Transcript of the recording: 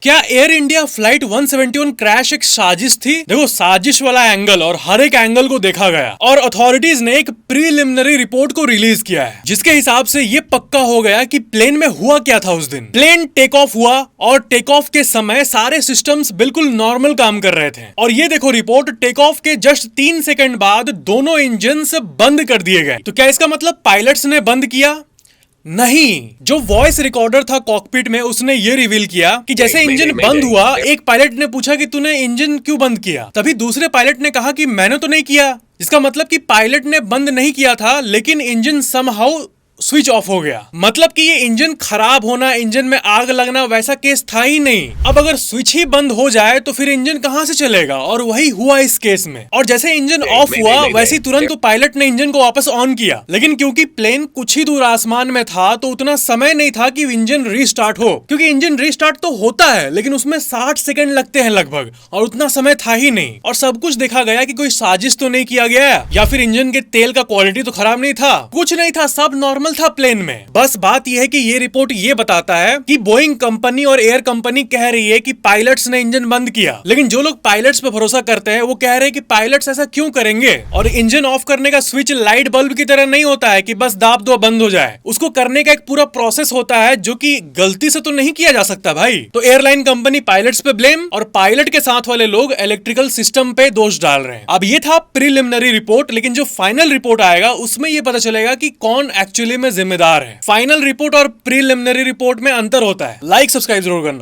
क्या air India flight 171 crash एक साजिश थी? देखो, साजिश वाला एंगल और हर एक एंगल को देखा गया और अथॉरिटीज ने एक प्रीलिमिनरी रिपोर्ट को रिलीज किया है, जिसके हिसाब से ये पक्का हो गया कि प्लेन में हुआ क्या था उस दिन। प्लेन टेक ऑफ हुआ और टेक ऑफ के समय सारे सिस्टम्स बिल्कुल नॉर्मल काम कर रहे थे। और ये देखो रिपोर्ट, टेक ऑफ के जस्ट 3 सेकंड बाद दोनों इंजन बंद कर दिए गए। तो क्या इसका मतलब पायलट्स ने बंद किया? नहीं, जो वॉइस रिकॉर्डर था कॉकपिट में उसने ये रिवील किया कि जैसे इंजन बंद हुआ, एक पायलट ने पूछा कि तूने इंजन क्यों बंद किया। तभी दूसरे पायलट ने कहा कि मैंने तो नहीं किया। इसका मतलब कि पायलट ने बंद नहीं किया था, लेकिन इंजन समहाउ स्विच ऑफ हो गया। मतलब कि ये इंजन खराब होना, इंजन में आग लगना वैसा केस था ही नहीं। अब अगर स्विच ही बंद हो जाए तो फिर इंजन कहां से चलेगा, और वही हुआ इस केस में। और जैसे इंजन ऑफ हुआ वैसे ही तुरंत तो पायलट ने इंजन को वापस ऑन किया, लेकिन क्योंकि प्लेन कुछ ही दूर आसमान में था तो उतना समय नहीं था कि इंजन रीस्टार्ट हो। क्योंकि इंजन रीस्टार्ट तो होता है, लेकिन उसमें 60 सेकंड लगते हैं लगभग, और उतना समय था ही नहीं। और सब कुछ देखा गया कि कोई साजिश तो नहीं किया गया, या फिर इंजन के तेल का क्वालिटी तो खराब नहीं था, कुछ नहीं था, सब नॉर्मल था प्लेन में। बस बात यह है कि ये रिपोर्ट ये बताता है कि बोइंग कंपनी और एयर कंपनी कह रही है कि पायलट्स ने इंजन बंद किया, लेकिन जो लोग पायलट्स पे भरोसा करते हैं वो कह रहे हैं कि पायलट्स ऐसा क्यों करेंगे। और इंजन ऑफ करने का स्विच लाइट बल्ब की तरह नहीं होता है कि बस दाब दो बंद हो जाए। उसको करने का एक पूरा प्रोसेस होता है, जो कि गलती से तो नहीं किया जा सकता भाई। तो एयरलाइन कंपनी पायलट्स पे ब्लेम और पायलट के साथ वाले लोग इलेक्ट्रिकल सिस्टम पे दोष डाल रहे हैं। अब ये था प्रीलिमिनरी रिपोर्ट, लेकिन जो फाइनल रिपोर्ट आएगा उसमें ये पता चलेगा कि कौन एक्चुअली में जिम्मेदार है। फाइनल रिपोर्ट और प्रीलिमिनरी रिपोर्ट में अंतर होता है। लाइक सब्सक्राइब जरूर करना।